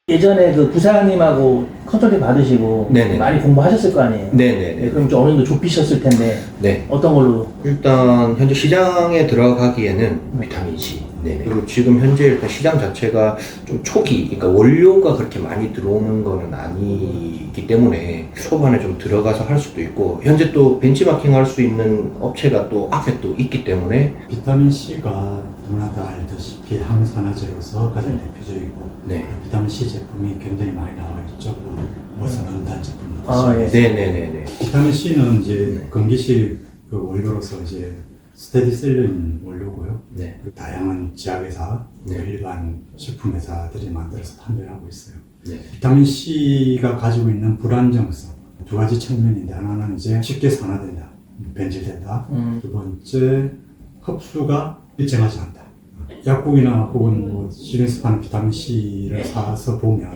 예전에 그 부사님하고 컨설팅 받으시고 네네. 많이 공부하셨을 거 아니에요? 네네네. 네, 그럼 좀 어느 정도 좁히셨을 텐데 네. 어떤 걸로? 일단 현재 시장에 들어가기에는 비타민 C. 네네. 그리고 지금 현재 일단 시장 자체가 좀 초기, 그러니까 원료가 그렇게 많이 들어오는 거는 아니기 때문에 초반에 좀 들어가서 할 수도 있고, 현재 또 벤치마킹 할 수 있는 업체가 또 앞에 또 있기 때문에. 비타민 C가 누구나도 알다시피 항산화제로서 가장 대표적이고 네. 비타민 C 제품이 굉장히 많이 나와 있죠. 무슨 은단 제품. 예. 네네네네. 비타민 C는 이제 네. 건기식 그 원료로서 이제 스테디셀린 원료고요. 네. 그 다양한 제약회사, 네. 일반 식품회사들이 만들어서 판매하고 있어요. 네. 비타민 C가 가지고 있는 불안정성 두 가지 측면인데, 하나는 이제 쉽게 산화된다, 변질된다. 두 번째, 흡수가 일정하지 않다. 약국이나 혹은 뭐 시중에서 파는 비타민 C를 사서 보면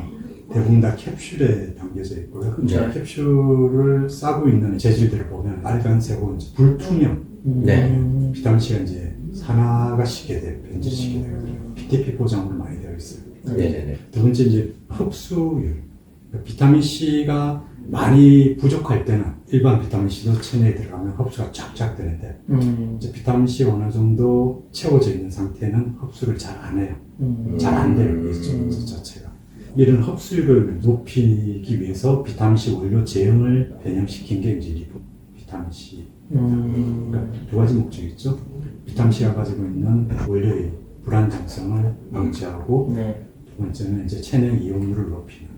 대부분 다 캡슐에 담겨져 있고요. 네. 캡슐을 싸고 있는 재질들을 보면 빨간색 혹은 불투명 네. 비타민 C가 이제 산화가 쉽게 돼요. 변질시게 돼요. PTP 포장으로 많이 되어 있어요. 네네네. 두 번째 이제 흡수율. 비타민 C가 많이 부족할 때는 일반 비타민 C도 체내에 들어가면 흡수가 쫙쫙 되는데, 이제 비타민 C가 어느 정도 채워져 있는 상태는 흡수를 잘 안 해요. 잘 안 돼요. 이 자체가. 이런 흡수율을 높이기 위해서 비타민 C 원료 제형을 변형시킨 게 이제 리보 비타민 C. 그러니까 두 가지 목적이 있죠. 비타민 C가 가지고 있는 원료의 불안정성을 방지하고, 네. 두 번째는 이제 체내 이온율을 높이는.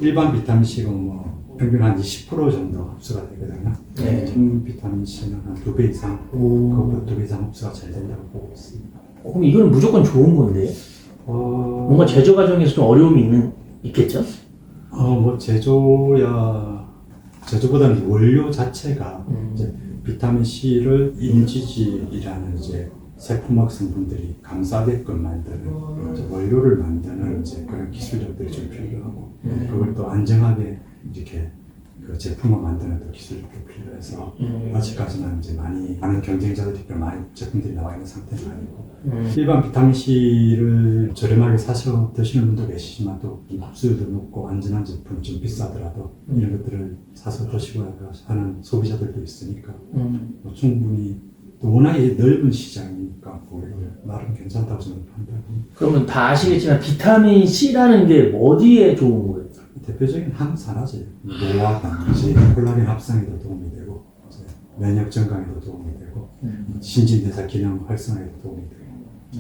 일반 비타민 C가 뭐 평균 한 20% 정도 흡수가 되거든요. 네. 비타민 C는 한 2배 이상, 그것보다 2배 이상 흡수가 잘 된다고 보고 있습니다. 그럼 이거는 무조건 좋은 건데요? 뭔가 제조 과정에서 좀 어려움이 있겠죠? 뭐 제조보다는 원료 자체가 이제 비타민 C를 인지질이라는 이제 세포막 성분들이 감싸게끔 만드는 이제 원료를 만드는 이제 그런 기술력들이 좀 필요하고, 그걸 또 안정하게 이렇게 그 제품을 만드는 또 기술력도 필요해서 아직까지는 이제 많은 경쟁자들이 많이 제품들이 나와 있는 상태는 아니고, 일반 비타민 C를 저렴하게 사서 드시는 분도 계시지만 또 흡수율도 높고 안전한 제품 좀 비싸더라도 이런 것들을 사서 드시고 하는 소비자들도 있으니까 뭐 충분히 또 워낙에 넓은 시장이니까 나름 괜찮다고 저는 판단합니다. 그러면 다 아시겠지만 비타민 C라는 게 어디에 좋은 거예요? 대표적인 항산화제, 노화 방지, 콜라겐 합성에도 도움이 되고, 면역 증강에도 도움이 되고, 신진대사 기능 활성화에도 도움이 되고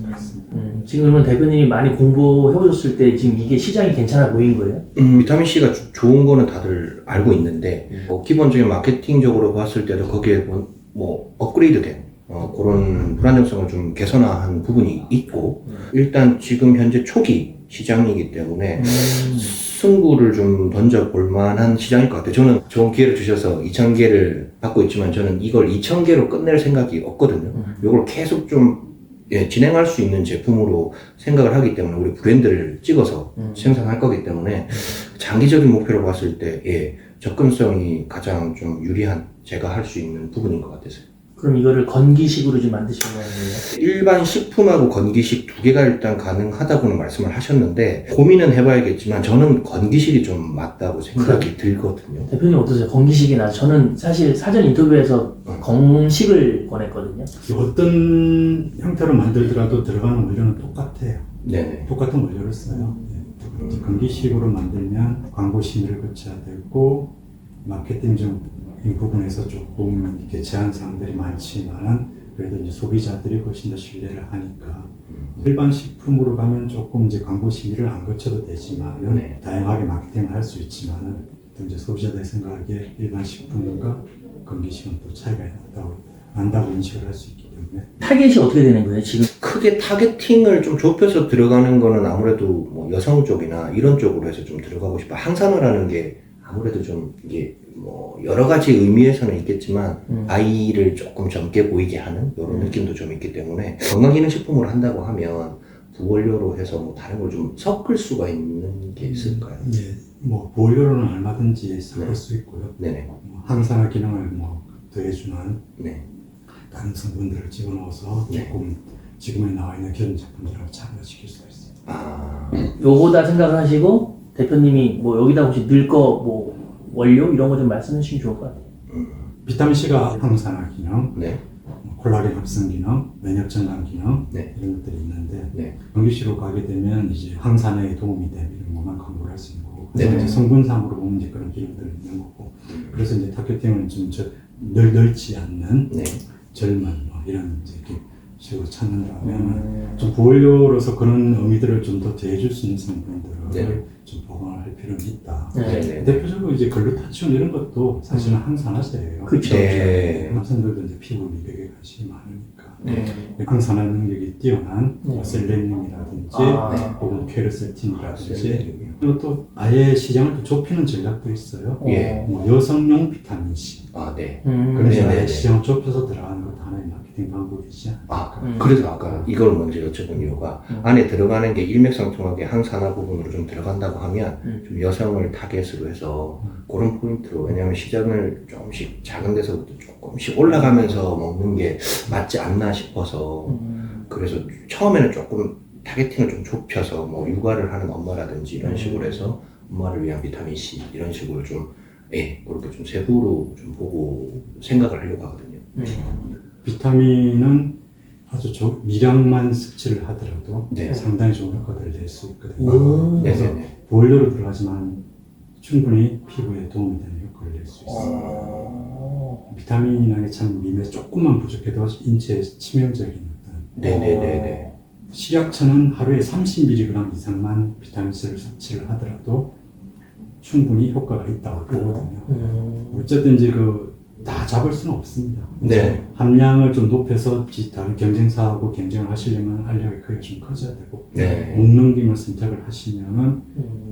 그렇습니다. 지금 그러면 대표님이 많이 공부해 보셨을 때 지금 이게 시장이 괜찮아 보인 거예요? 비타민 C가 좋은 거는 다들 알고 있는데, 기본적인 마케팅적으로 봤을 때도 거기에 뭐 업그레이드된 그런 불안정성을 좀 개선한 부분이 있고, 일단 지금 현재 초기 시장이기 때문에 승부를 좀 던져볼 만한 시장일 것 같아요. 저는 좋은 기회를 주셔서 2,000개를 받고 있지만 저는 이걸 2,000개로 끝낼 생각이 없거든요. 이걸 계속 좀 진행할 수 있는 제품으로 생각을 하기 때문에 우리 브랜드를 찍어서 생산할 거기 때문에 장기적인 목표로 봤을 때 접근성이 가장 좀 유리한 제가 할 수 있는 부분인 것 같아서요. 그럼 이거를 건기식으로 좀 만드신 거예요? 일반 식품하고 건기식 두 개가 일단 가능하다고는 말씀을 하셨는데 고민은 해봐야겠지만 저는 건기식이 좀 맞다고 생각이 들거든요. 대표님 어떠세요? 건기식이나 저는 사실 사전 인터뷰에서 건식을 권했거든요. 어떤 형태로 만들더라도 들어가는 원료는 똑같아요. 네네. 똑같은 원료를 써요. 건기식으로 만들면 광고 심의를 거쳐야 되고, 마케팅적인 부분에서 조금 이렇게 제한 사항들이 많지만 그래도 이제 소비자들이 훨씬 더 신뢰를 하니까, 일반 식품으로 가면 조금 이제 광고 심의를 안 거쳐도 되지만 네. 다양하게 마케팅을 할 수 있지만은 또 이제 소비자들 생각에 일반 식품과 건기식은 또 차이가 난다고 인식을 할 수 있기 때문에. 타겟이 어떻게 되는 거예요, 지금? 크게 타겟팅을 좀 좁혀서 들어가는 거는 아무래도 뭐 여성 쪽이나 이런 쪽으로 해서 좀 들어가고 싶어요. 항산화라는 게 아무래도 좀 이게 뭐 여러 가지 의미에서는 있겠지만 아이를 조금 젊게 보이게 하는 이런 느낌도 좀 있기 때문에 건강기능식품을 한다고 하면 부원료로 해서 뭐 다른 걸 좀 섞을 수가 있는 게 있을까요? 예, 뭐 보일러로는 얼마든지 섞을 수 있고요. 네네. 항산화 기능을 뭐 더해주는 네. 다른 성분들을 집어넣어서 네. 조금 지금에 나와 있는 기존 제품들하고 차별화시킬 수가 있어요. 요거다 생각을 하시고 대표님이 뭐 여기다 혹시 넣을 거 뭐 원료 이런 거 좀 말씀해 주시면 좋을 것 같아요. 비타민C가 항산화 기능, 네. 콜라겐 합성 기능, 면역 증강 기능 네. 이런 것들이 있는데 네. 전기시로 가게 되면 이제 항산화에 도움이 되는 이런 것만 광고를 할 수 있는 거고 그래서 네. 이제 성분상으로 보면 이제 그런 기능들이 있는 거고 그래서 이제 타겟팅은 좀 넓지 않는 네. 젊은 뭐 이런 이제 식으로 찾는다면 좀 보호료로서 그런 의미들을 좀 더 더해줄 수 있는 성분들을 네. 좀 보강할 필요는 있다. 네. 네. 대표적으로 이제 글루타치온 이런 것도 사실은 항산화제예요. 그쵸. 네. 남성들도 이제 피부 미백에 관심이 많으니까 네. 항산화 능력이 뛰어난 네. 셀레늄이라든지 아. 혹은 퀘르세틴이라든지 그리고 또 아예 시장을 또 좁히는 전략도 있어요. 예. 뭐 여성용 비타민 C. 네. 그래서 네, 네, 아예 네. 시장을 좁혀서 들어가는 것도 하나의 마케팅 방법이지 않을까. 그래서 아까 이걸 먼저 여쭤본 이유가 안에 들어가는 게 일맥상통하게 항산화 부분으로 좀 들어간다고 하면 좀 여성을 타겟으로 해서 그런 포인트로 왜냐하면 시장을 조금씩 작은 데서부터 조금씩 올라가면서 먹는 게 맞지 않나 싶어서 그래서 처음에는 조금 타겟팅을 좀 좁혀서 뭐 육아를 하는 엄마라든지 이런 식으로 해서 엄마를 위한 비타민 C 이런 식으로 좀 그렇게 좀 세부로 좀 보고 생각을 하려고 하거든요. 비타민은 아주 미량만 섭취를 하더라도 네. 상당히 좋은 효과를 낼 수 있거든요. 오. 그래서 네네네. 보일러로 들어가지만 충분히 피부에 도움이 되는 효과를 낼 수 있어요. 비타민이라는 게 참 미매 조금만 부족해도 인체에 치명적인 어떤 네네네네. 식약처는 하루에 30mg 이상만 비타민C를 섭취를 하더라도 충분히 효과가 있다고 보거든요. 어쨌든 이제 다 잡을 수는 없습니다. 네. 함량을 좀 높여서 다른 경쟁사하고 경쟁을 하시려면 알력의 크기가 좀 커져야 되고 네. 못 넘김을 선택을 하시면은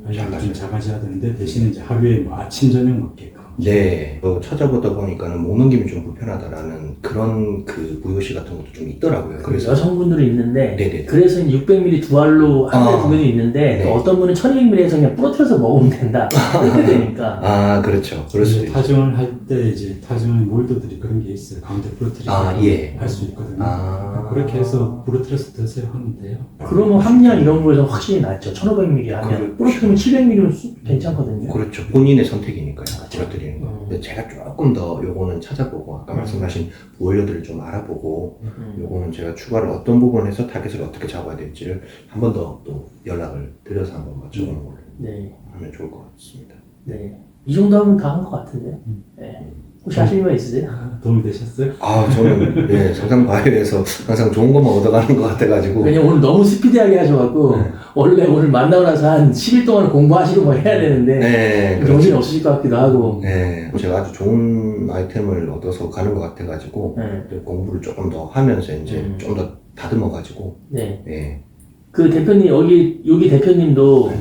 알력이 좀 작아져야 되는데 대신에 이제 하루에 뭐 아침 저녁 먹게끔 네. 찾아보다 보니까는 목 넘김이 좀 불편하다라는 그런 그 부요시 같은 것도 좀 있더라고요. 그래서 여성분들이 있는데 네네. 그래서 600ml 두 알로 하루에 두 개는 있는데 네. 또 어떤 분은 1200ml에서 그냥 부러뜨려서 먹으면 된다 이렇게 되니까 그렇죠. 그럴 수도 있죠. 타정을 할 때 이제 타정의 몰드들이 그런 게 있어요. 가운데 부러뜨리고 예. 할 수 있거든요. 아. 그렇게 해서 부러뜨려서 드세요 하면 돼요. 그러면 함량 이런 거에서 확실히 낫죠. 1500ml 하면 그렇죠. 부러뜨리면 700ml는 괜찮거든요. 그렇죠. 본인의 선택이니까요. 부러뜨리는 거. 음. 근데 제가 조금 더 요거는 찾아보고 아까 말씀하신 보일러들을 좀 알아보고 요거는 제가 추가를 어떤 부분에서 타겟을 어떻게 잡아야 될지를 한 번 더 또 연락을 드려서 한번 맞춰보는 걸로 네. 하면 좋을 것 같습니다. 네. 이 정도 하면 다 한 것 같은데. 네. 혹시 하실 말 있으세요? 도움이 되셨어요? 저는 상상 과외에서 항상 좋은 것만 얻어가는 것 같아가지고 왜냐면 오늘 너무 스피디하게 하셔갖고 네. 원래 오늘 만나고 나서 한 10일 동안 공부하시고 뭐 해야 되는데 네, 정신이 그렇죠. 없으실 것 같기도 하고. 네, 제가 아주 좋은 아이템을 얻어서 가는 것 같아가지고 네. 공부를 조금 더 하면서 이제 좀 더 다듬어가지고 네. 네. 그 대표님 여기 대표님도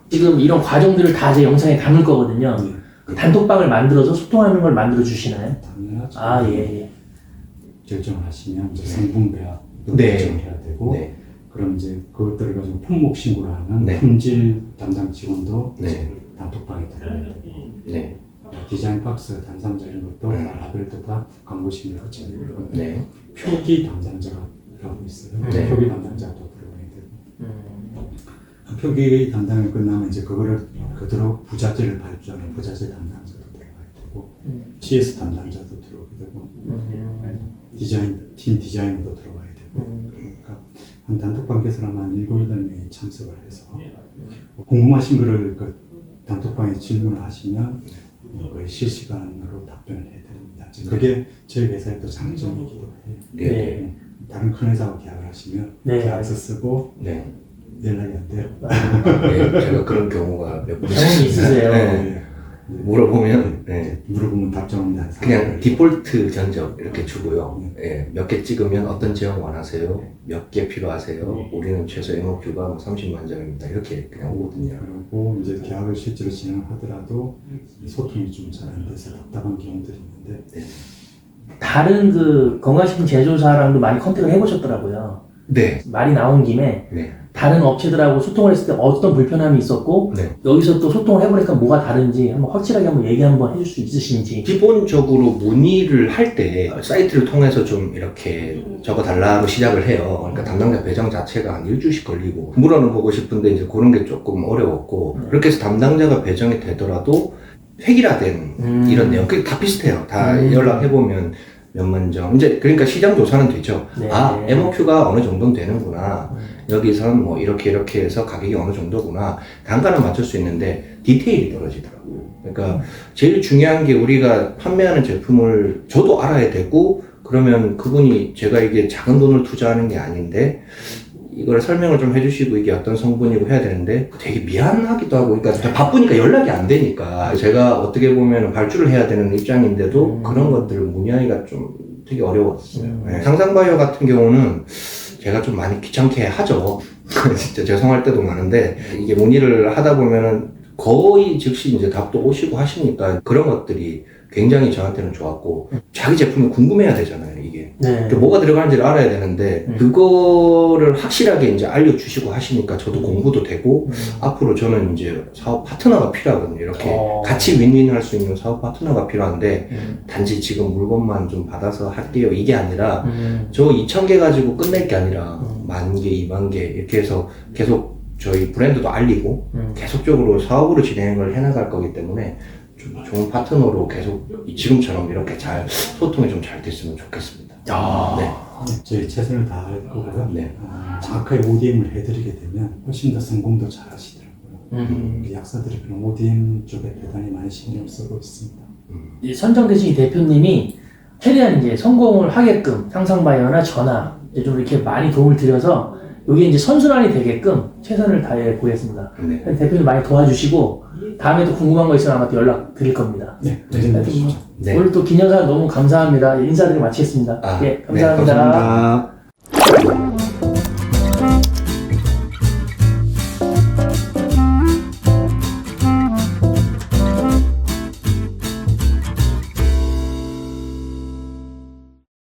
지금 이런 과정들을 다 제 영상에 담을 거거든요. 그 단톡방을 만들어서 소통하는 걸 만들어 주시나요? 당연하죠. 아 예. 결정을 하시면 이제 성분배합 네. 결정을 해야 되고 네. 그럼 이제 그것들을 가지고 품목 신고를 하는 네. 품질 담당 직원도 네. 이제 단톡방에 들어가야 되고 네. 디자인 박스 단상자 이런 것도 라벨도 다 광고 신고를 거쳐야 되고 네. 표기 담당자가 하고 있어요. 네. 표기 담당자도 들어가야 되고 표기 담당이 끝나면 이제 그거를 그대로 부자재를 발주하는 부자재 담당자도 들어가야 되고 CS 담당자도 들어오게 되고 팀 디자이너도 들어가야 되고 그러니까 한 단톡방 개설하면 한 7, 8명이 참석을 해서 궁금하신 거를 그 단톡방에 질문을 하시면 거의 실시간으로 답변을 해드립니다. 그게 저희 회사의 또 장점이기도 해요. 네. 다른 큰 회사하고 계약을 하시면 네. 계약서 쓰고 네. 연락이 안 돼요. 네. 제가 그런 경우가 몇 번 경험이 있으세요? 네. 물어보면 네. 물어보면 답장합니다. 그냥 디폴트 전적 이렇게 주고요. 몇 개 찍으면 어떤 제형 원하세요? 몇 개 필요하세요? 우리는 최소 MOQ가 뭐 30만 점입니다. 이렇게 그냥 오거든요. 그리고 이제 계약을 실제로 진행하더라도 소통이 좀 잘 안 돼서 답답한 경우들이 있는데 다른 그 건강식품 제조사랑도 많이 컨택을 해보셨더라고요. 네. 말이 나온 김에 네. 다른 업체들하고 소통을 했을 때 어떤 불편함이 있었고 네. 여기서 또 소통을 해보니까 뭐가 다른지 한번 확실하게 한번 얘기 한번 해줄 수 있으신지. 기본적으로 문의를 할 때 사이트를 통해서 좀 이렇게 적어달라고 시작을 해요. 그러니까 담당자 배정 자체가 한 일주일씩 걸리고 물어는 보고 싶은데 이제 그런 게 조금 어려웠고 그렇게 해서 담당자가 배정이 되더라도 획일화된 이런 내용 그게 다 비슷해요. 다 연락해보면 몇만 점. 이제 그러니까 시장 조사는 되죠. 네. 아, MOQ가 어느 정도는 되는구나. 여기선 뭐 이렇게 해서 가격이 어느 정도구나. 단가는 맞출 수 있는데 디테일이 떨어지더라고요. 그러니까 제일 중요한 게 우리가 판매하는 제품을 저도 알아야 되고 그러면 그분이 제가 이게 작은 돈을 투자하는 게 아닌데 이걸 설명을 좀 해주시고 이게 어떤 성분이고 해야 되는데 되게 미안하기도 하고 그러니까 바쁘니까 연락이 안 되니까 제가 어떻게 보면 발주를 해야 되는 입장인데도 그런 것들을 문의하기가 좀 되게 어려웠어요. 네. 상상바이오 같은 경우는 제가 좀 많이 귀찮게 하죠. 진짜 죄송할 때도 많은데 이게 문의를 하다 보면은 거의 즉시 이제 답도 오시고 하시니까 그런 것들이 굉장히 저한테는 좋았고 자기 제품이 궁금해야 되잖아요 이게 네. 뭐가 들어가는지를 알아야 되는데 그거를 확실하게 이제 알려주시고 하시니까 저도 공부도 되고 앞으로 저는 이제 사업 파트너가 필요하거든요 이렇게 같이 윈윈 할 수 있는 사업 파트너가 필요한데 단지 지금 물건만 좀 받아서 할게요 이게 아니라 저 2,000개 가지고 끝낼 게 아니라 10,000개, 20,000개 이렇게 해서 계속 저희 브랜드도 알리고 계속적으로 사업으로 진행을 해나갈 거기 때문에 좀 좋은 파트너로 계속 지금처럼 이렇게 잘 소통이 좀 잘 됐으면 좋겠습니다. 네. 저희 최선을 다할 거고요. 네. 정확하게 ODM을 해드리게 되면 훨씬 더 성공도 잘 하시더라고요. 우리 약사들이 그런 ODM 쪽에 대단히 많이 신경 쓰고 있습니다. 이 선정되신 이 대표님이 최대한 이제 성공을 하게끔 상상바이오나 전화 이제 좀 이렇게 많이 도움을 드려서 여기 이제 선순환이 되게끔 최선을 다해 보겠습니다. 네. 대표님 많이 도와주시고 다음에 또 궁금한 거 있으면 아마 또 연락 드릴 겁니다. 네. 하여튼 뭐 네. 오늘 또 기념사 너무 감사합니다. 인사드리고 마치겠습니다. 예, 감사합니다. 네, 감사합니다.